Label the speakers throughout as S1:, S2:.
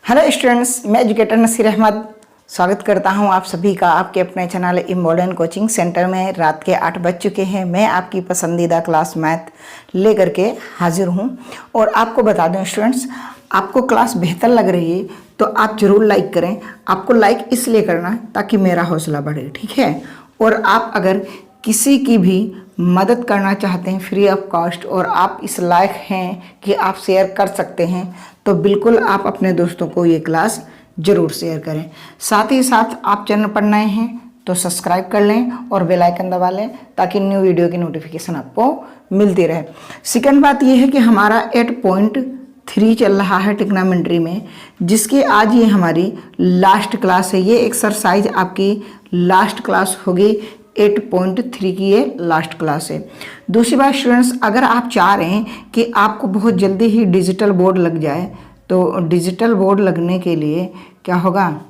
S1: Hello students, मैं educator Naseer Ahmad स्वागत करता हूं आप सभी का आपके अपने चैनल मॉडर्न कोचिंग सेंटर में। रात के 8 बज चुके हैं। मैं आपकी पसंदीदा क्लास मैथ लेकर के हाजिर हूं और आपको बता दें स्टूडेंट्स, आपको क्लास बेहतर लग रही है तो आप ज़रूर लाइक करें। आपको लाइक इसलिए करना है ताकि मेरा हौसला बढ़े, ठीक है। और आप अगर किसी की भी मदद करना चाहते हैं फ्री ऑफ कॉस्ट और आप इस लायक हैं कि आप शेयर कर सकते हैं तो बिल्कुल आप अपने दोस्तों को ये क्लास ज़रूर शेयर करें। साथ ही साथ आप चैनल पर नए हैं तो सब्सक्राइब कर लें और बेल आइकन दबा लें ताकि न्यू वीडियो की नोटिफिकेशन आपको मिलती रहे। सेकंड बात ये है कि हमारा 8.3 चल रहा है ट्रिग्नोमेट्री में, जिसकी आज ये हमारी लास्ट क्लास है। ये एक्सरसाइज आपकी लास्ट क्लास होगी। 8.3 की ये लास्ट क्लास है। दूसरी बात स्टूडेंट्स, अगर आप चाह रहे हैं कि आपको बहुत जल्दी ही डिजिटल बोर्ड लग जाए तो डिजिटल बोर्ड लगने के लिए क्या होगा,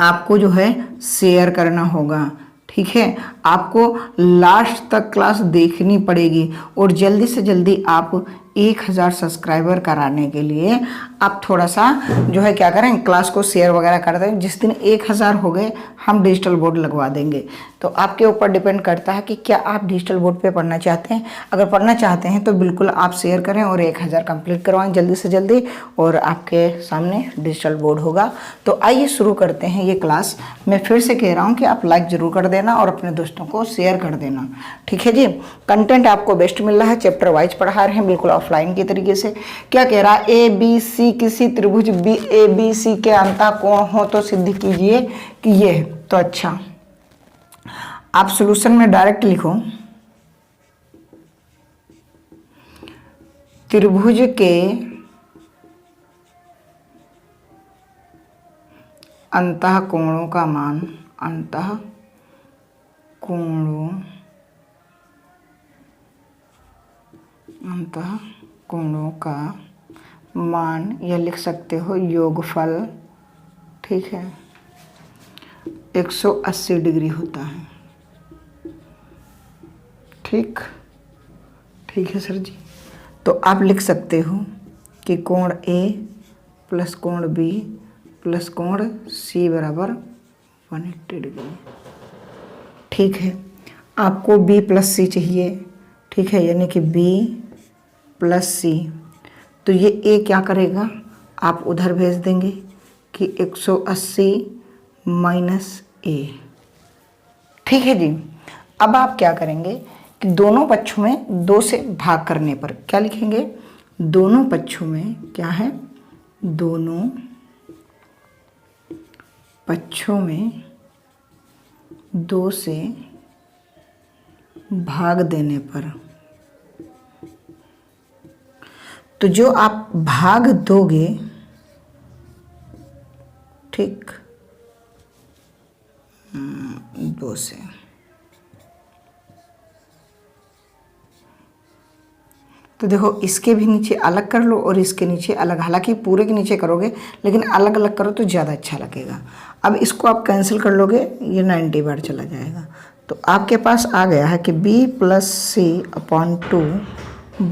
S1: आपको जो है शेयर करना होगा, ठीक है। आपको लास्ट तक क्लास देखनी पड़ेगी और जल्दी से जल्दी आप 1000 सब्सक्राइबर कराने के लिए आप थोड़ा सा जो है क्या करें, क्लास को शेयर वगैरह कर दें। जिस दिन 1000 हो गए हम डिजिटल बोर्ड लगवा देंगे। तो आपके ऊपर डिपेंड करता है कि क्या आप डिजिटल बोर्ड पे पढ़ना चाहते हैं। अगर पढ़ना चाहते हैं तो बिल्कुल आप शेयर करें और 1000 कंप्लीट करवाएं जल्दी से जल्दी और आपके सामने डिजिटल बोर्ड होगा। तो आइए शुरू करते हैं ये क्लास। मैं फिर से कह रहा हूँ कि आप लाइक ज़रूर कर देना और अपने दोस्तों को शेयर कर देना, ठीक है जी। कंटेंट आपको बेस्ट मिल रहा है, चैप्टर वाइज पढ़ा रहे हैं बिल्कुल ऑफलाइन की तरीके से। क्या कह रहा है, ए बी सी किसी त्रिभुज बी ए बी सी के अंतः कोण हो तो सिद्ध कीजिए कि ये है। तो अच्छा, आप सॉल्यूशन में डायरेक्ट लिखो, त्रिभुज के अंतः कोणों का मान, अंतः कोणों का मान, यह लिख सकते हो योगफल, ठीक है, 180 डिग्री होता है। ठीक है सर जी। तो आप लिख सकते हो कि कोण ए प्लस कोण बी प्लस कोण सी बराबर 180 डिग्री, ठीक है। आपको बी प्लस सी चाहिए, ठीक है, यानी कि बी प्लस सी। तो ये ए क्या करेगा, आप उधर भेज देंगे कि 180 माइनस ए, ठीक है जी। अब आप क्या करेंगे कि दोनों पक्षों में 2 से भाग करने पर क्या लिखेंगे, दोनों पक्षों में क्या है, दोनों पक्षों में 2 से भाग देने पर, तो जो आप भाग दोगे, ठीक, 2 से, तो देखो इसके भी नीचे अलग कर लो और इसके नीचे अलग, हालांकि पूरे के नीचे करोगे लेकिन अलग अलग करो तो ज़्यादा अच्छा लगेगा। अब इसको आप कैंसिल कर लोगे, ये 90 बार चला जाएगा। तो आपके पास आ गया है कि b प्लस सी अपॉन 2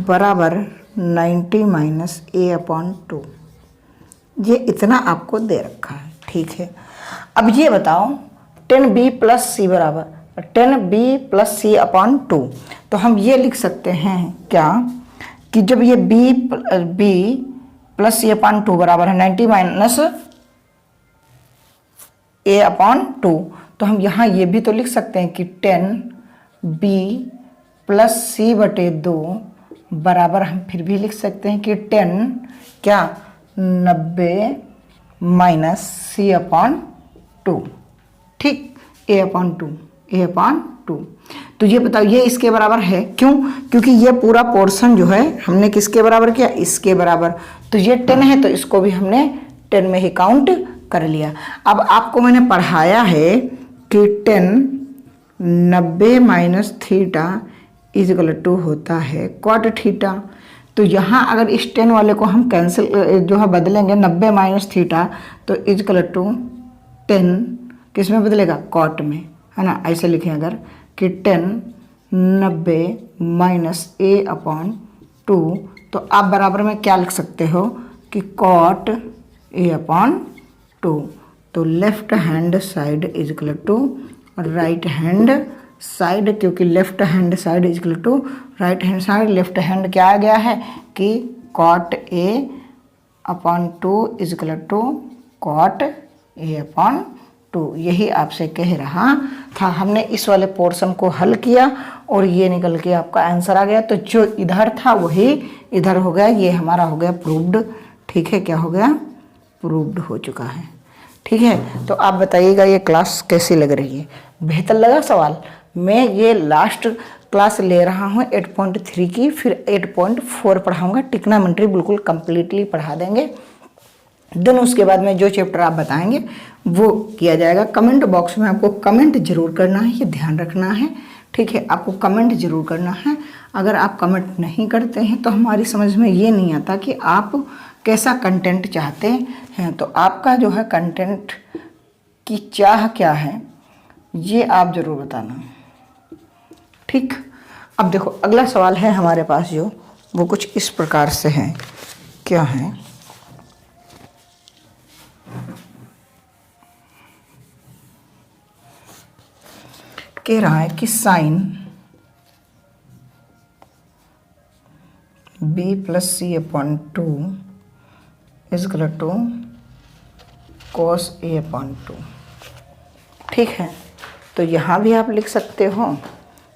S1: बराबर 90 माइनस ए अपॉन 2। ये इतना आपको दे रखा है, ठीक है। अब ये बताओ 10b प्लस सी बराबर 10b प्लस सी अपॉन 2। तो हम ये लिख सकते हैं क्या कि जब ये b प्लस सी अपॉन 2 बराबर है 90 माइनस ए अपॉन 2, तो हम यहाँ ये भी तो लिख सकते हैं कि 10b प्लस सी बटे 2 बराबर, हम फिर भी लिख सकते हैं कि 10 क्या 90 माइनस सी अपॉन 2, ठीक, ए अपॉन 2। तो ये बताओ ये इसके बराबर है, क्यों, क्योंकि ये पूरा पोर्शन जो है हमने किसके बराबर किया, इसके बराबर। तो ये 10 है तो इसको भी हमने 10 में ही काउंट कर लिया। अब आपको मैंने पढ़ाया है कि 10 90 माइनस थीटा इजकल टू होता है कॉट थीटा। तो यहाँ अगर इस 10 वाले को हम कैंसिल जो है बदलेंगे 90 माइनस थीटा, तो इजकल टू 10 किस में बदलेगा, कॉट में, है ना। ऐसे लिखें अगर कि 10 90 माइनस ए अपॉन 2, तो आप बराबर में क्या लिख सकते हो कि कॉट ए अपॉन 2। तो left hand side is equal to right hand side, क्योंकि left hand side is equal to right hand side. Left hand क्या आ गया है कि cot A upon 2 is equal to cot A upon 2। यही आपसे कह रहा था। हमने इस वाले पोर्शन को हल किया और ये निकल के आपका आंसर आ गया। तो जो इधर था वही इधर हो गया। ये हमारा हो गया प्रूव्ड। ठीक है, क्या हो गया? प्रूव्ड हो चुका है। ठीक है, तो आप बताइएगा ये क्लास कैसी लग रही है? बेहतर लगा सवाल? मैं ये लास्ट क्लास ले रहा हूँ 8.3 की, फिर 8.4 पढ़ाऊँगा। ट्रिग्नोमेट्री बिल्कुल कंप्लीटली पढ़ा देंगे। देन उसके बाद में जो चैप्टर आप बताएंगे वो किया जाएगा। कमेंट बॉक्स में आपको कमेंट जरूर करना है, ये ध्यान रखना है। ठीक है, आपको कमेंट जरूर करना है। अगर आप कमेंट नहीं करते हैं तो हमारी समझ में ये नहीं आता कि आप कैसा कंटेंट चाहते हैं। तो आपका जो है कंटेंट की चाह क्या है ये आप ज़रूर बताना। ठीक, अब देखो अगला सवाल है हमारे पास जो, वो कुछ इस प्रकार से है। क्या है? कह रहा है कि sine b plus c upon 2 is equal to cos a upon 2। ठीक है, तो यहाँ भी आप लिख सकते हो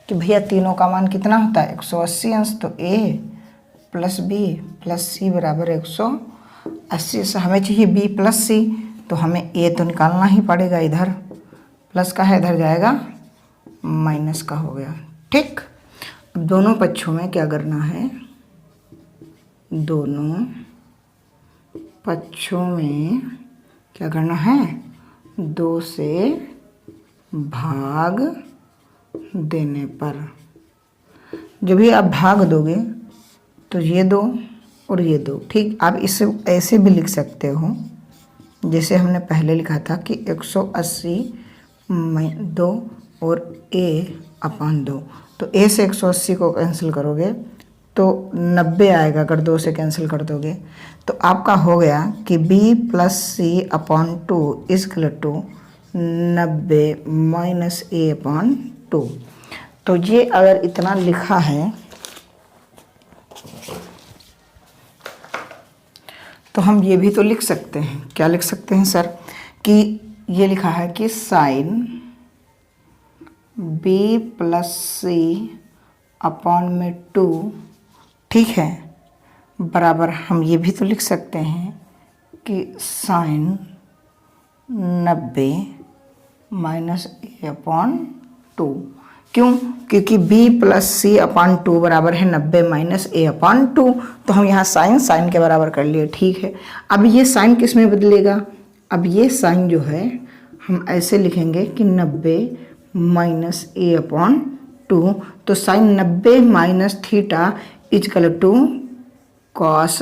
S1: कि भैया तीनों का मान कितना होता है? 180 अंश। तो a प्लस बी प्लस सी बराबर 180। से हमें चाहिए b प्लस सी, तो हमें a तो निकालना ही पड़ेगा। इधर प्लस का है, इधर जाएगा माइनस का हो गया। ठीक, अब दोनों पक्षों में क्या करना है? दोनों पक्षों में क्या करना है? 2 से भाग देने पर, जब भी आप भाग दोगे तो ये 2 और ये 2। ठीक, आप इसे ऐसे भी लिख सकते हो जैसे हमने पहले लिखा था कि 180 2 और a अपॉन 2। तो a से 180 को कैंसिल करोगे तो 90 आएगा। अगर 2 से कैंसिल कर दोगे तो आपका हो गया कि b plus c upon 2 is equal to 90 minus a upon 2। तो ये अगर इतना लिखा है तो हम ये भी तो लिख सकते हैं। क्या लिख सकते हैं सर? कि ये लिखा है कि sine b plus c upon में 2, ठीक है, बराबर हम ये भी तो लिख सकते हैं कि साइन 90 माइनस ए अपॉन 2। क्यों? क्योंकि b प्लस सी अपॉन 2 बराबर है 90 माइनस ए अपॉन 2। तो हम यहाँ साइन के बराबर कर लिए। ठीक है, अब ये साइन किस में बदलेगा? अब ये साइन जो है हम ऐसे लिखेंगे कि 90 माइनस ए अपॉन 2। तो sine 90 minus theta is equal to cos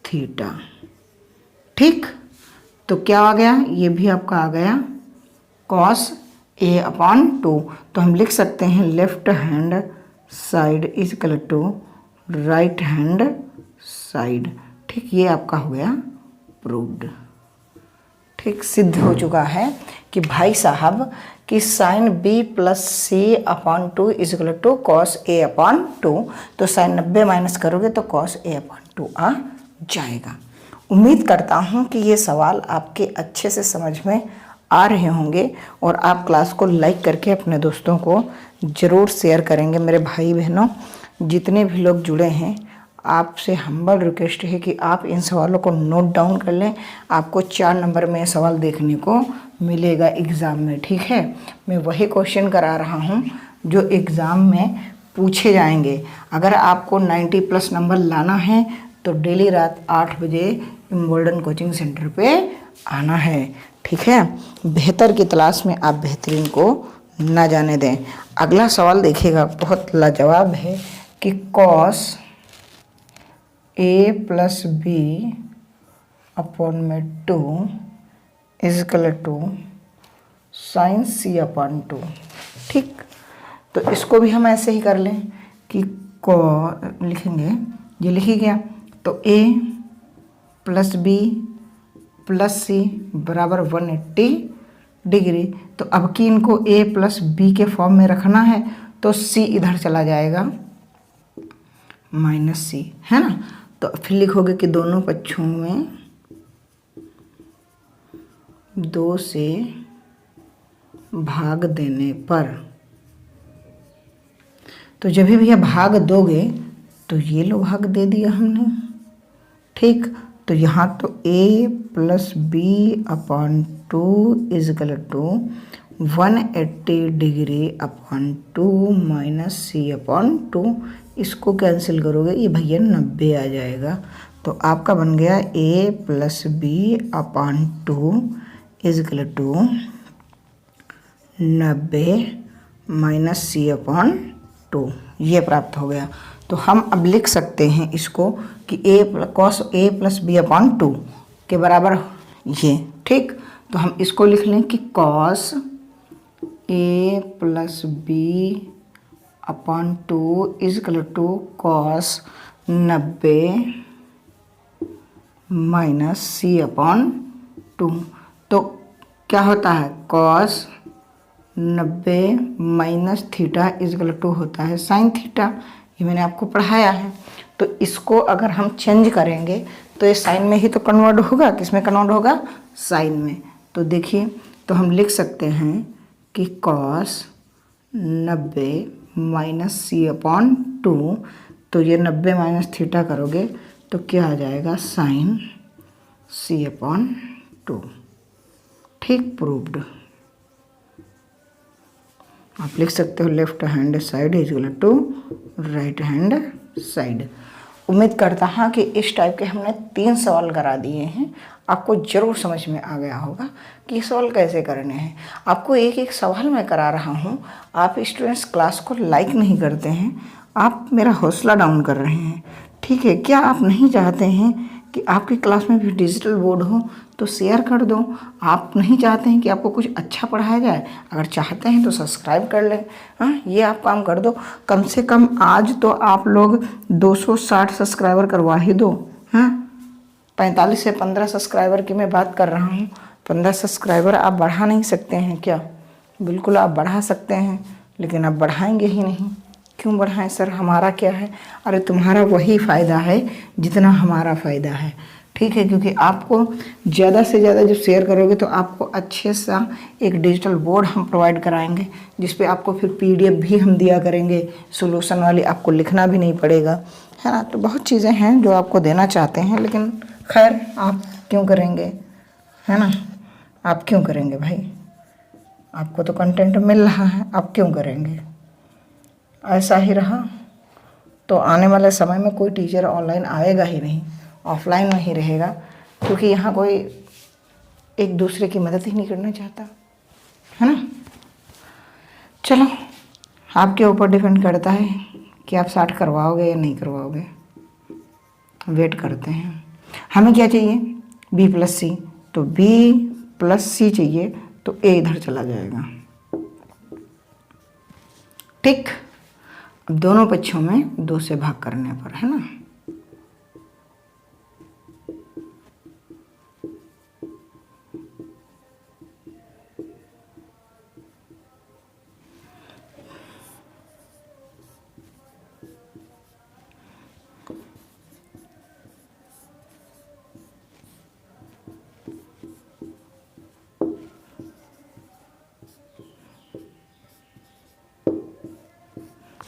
S1: theta. ठीक, तो क्या आ गया? ये भी आपका आ गया कॉस ए अपॉन 2। तो हम लिख सकते हैं left hand side is equal to right hand side. ठीक, ये आपका हो गया प्रूव्ड। ठीक, सिद्ध हो चुका है कि भाई साहब कि sine b plus c upon 2 is equal to cos a upon 2। तो साइन 90 माइनस करोगे तो कॉस ए अपॉन 2 आ जाएगा। उम्मीद करता हूँ कि ये सवाल आपके अच्छे से समझ में आ रहे होंगे और आप क्लास को लाइक करके अपने दोस्तों को ज़रूर शेयर करेंगे। मेरे भाई बहनों जितने भी लोग जुड़े हैं, आपसे हम्बल रिक्वेस्ट है कि आप इन सवालों को नोट डाउन कर लें। आपको 4 नंबर में सवाल देखने को मिलेगा एग्ज़ाम में। ठीक है, मैं वही क्वेश्चन करा रहा हूँ जो एग्ज़ाम में पूछे जाएंगे। अगर आपको 90 प्लस नंबर लाना है तो डेली रात 8 बजे इम्बोल्डन कोचिंग सेंटर पे आना है। ठीक है, बेहतर की तलाश में आप बेहतरीन को ना जाने दें। अगला सवाल देखिएगा, बहुत लाजवाब है कि cos a plus b upon में 2 is equal to sine c upon 2। ठीक, तो इसको भी हम ऐसे ही कर लें कि लिखेंगे, ये लिखी गया तो a प्लस बी प्लस सी बराबर 180 डिग्री। तो अब कि इनको a प्लस बी के फॉर्म में रखना है तो c इधर चला जाएगा माइनस सी, है ना। तो फिर लिखोगे कि दोनों पक्षों में 2 से भाग देने पर, तो जब भी भैया भाग दोगे तो ये लो भाग दे दिया हमने, ठीक। तो यहाँ तो a plus b upon 2 is equal to 180 degree upon 2 minus c upon 2। इसको कैंसिल करोगे ये भैया 90 आ जाएगा। तो आपका बन गया a plus b upon 2 is equal to 90 minus c upon 2, ये प्राप्त हो गया। तो हम अब लिख सकते हैं इसको कि cos a plus b upon 2 के बराबर ये, ठीक। तो हम इसको लिख लें कि cos a plus b upon 2 is equal to cos 90 minus c upon 2। तो क्या होता है, cos 90 minus theta is equal to होता है साइन थीटा। ये मैंने आपको पढ़ाया है। तो इसको अगर हम चेंज करेंगे तो ये साइन में ही तो कन्वर्ट होगा, किसमें कन्वर्ट होगा, साइन में। तो देखिए, तो हम लिख सकते हैं कि कॉस 90 माइनस सी अपॉन 2, तो ये 90 माइनस थीटा करोगे तो क्या आ जाएगा, साइन सी अपॉन 2, ठीक। प्रूव्ड। आप लिख सकते हो left hand side equal to right hand side. उम्मीद करता हूँ कि इस टाइप के हमने 3 सवाल करा दिए हैं, आपको ज़रूर समझ में आ गया होगा कि ये सवाल कैसे करने हैं। आपको एक एक सवाल मैं करा रहा हूँ, आप स्टूडेंट्स क्लास को लाइक नहीं करते हैं, आप मेरा हौसला डाउन कर रहे हैं, ठीक है। क्या आप नहीं चाहते हैं कि आपकी क्लास में भी डिजिटल बोर्ड हो तो शेयर कर दो। आप नहीं चाहते हैं कि आपको कुछ अच्छा पढ़ाया जाए, अगर चाहते हैं तो सब्सक्राइब कर लें। हाँ, ये आप काम कर दो। कम से कम आज तो आप लोग 260 सब्सक्राइबर करवा ही दो। हाँ, 45 से 15 सब्सक्राइबर की मैं बात कर रहा हूँ। 15 सब्सक्राइबर आप बढ़ा नहीं सकते हैं क्या? बिल्कुल आप बढ़ा सकते हैं, लेकिन आप बढ़ाएंगे ही नहीं। क्यों बढ़ाएं सर, हमारा क्या है? अरे तुम्हारा वही फ़ायदा है जितना हमारा फ़ायदा है, ठीक है। क्योंकि आपको ज़्यादा से ज़्यादा जब शेयर करोगे तो आपको अच्छे सा एक डिजिटल बोर्ड हम प्रोवाइड कराएंगे, जिस पे आपको फिर PDF भी हम दिया करेंगे, सॉल्यूशन वाली, आपको लिखना भी नहीं पड़ेगा, है ना। तो बहुत चीज़ें हैं जो आपको देना चाहते हैं, लेकिन खैर आप क्यों करेंगे, है ना। आप क्यों करेंगे भाई, आपको तो कंटेंट मिल रहा है, आप क्यों करेंगे। ऐसा ही रहा तो आने वाले समय में कोई टीचर ऑनलाइन आएगा ही नहीं, ऑफलाइन में ही रहेगा, क्योंकि यहाँ कोई एक दूसरे की मदद ही नहीं करना चाहता, है ना। चलो, आपके ऊपर डिपेंड करता है कि आप 60 करवाओगे या नहीं करवाओगे। वेट करते हैं। हमें क्या चाहिए, B प्लस सी, तो B प्लस सी चाहिए, तो A इधर चला जाएगा, ठीक। अब दोनों पक्षों में 2 से भाग करने पर, है ना।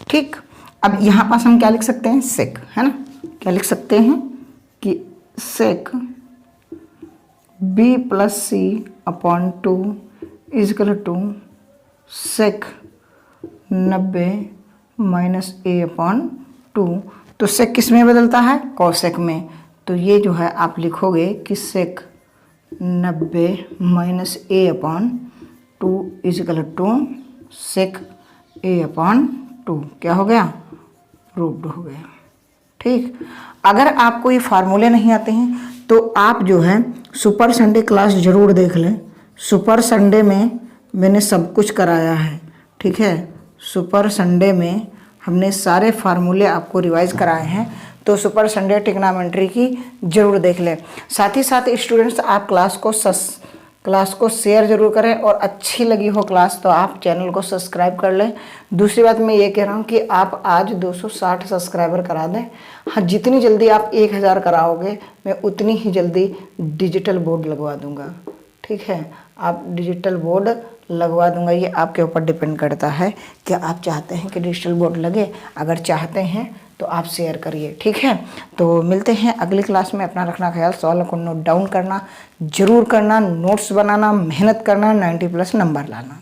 S1: ठीक। अब यहाँ पास हम क्या लिख सकते हैं, सेक, है ना। क्या लिख सकते हैं कि sec B plus c upon 2 is equal to sec 90 minus A upon 2। तो सेक किस में बदलता है, कॉसेक में। तो ये जो है आप लिखोगे कि sec 90 minus A upon 2 is equal to sec A upon 2। क्या हो गया, प्रूव्ड हो गया, ठीक। अगर आपको ये फार्मूले नहीं आते हैं तो आप जो है सुपर संडे क्लास ज़रूर देख लें। सुपर संडे में मैंने सब कुछ कराया है, ठीक है। सुपर संडे में हमने सारे फार्मूले आपको रिवाइज कराए हैं, तो सुपर संडे ट्रिग्नोमेट्री की जरूर देख लें। साथ ही साथ स्टूडेंट्स, आप क्लास को शेयर जरूर करें, और अच्छी लगी हो क्लास तो आप चैनल को सब्सक्राइब कर लें। दूसरी बात मैं ये कह रहा हूँ कि आप आज 260 सब्सक्राइबर करा दें। हाँ, जितनी जल्दी आप 1000 कराओगे मैं उतनी ही जल्दी डिजिटल बोर्ड लगवा दूंगा। ठीक है, आप डिजिटल बोर्ड लगवा दूंगा, ये आपके ऊपर डिपेंड करता है कि आप चाहते हैं कि डिजिटल बोर्ड लगे। अगर चाहते हैं तो आप शेयर करिए। ठीक है, तो मिलते हैं अगली क्लास में। अपना रखना ख्याल, सवालों को नोट डाउन करना जरूर करना, नोट्स बनाना, मेहनत करना, 90+ नंबर लाना।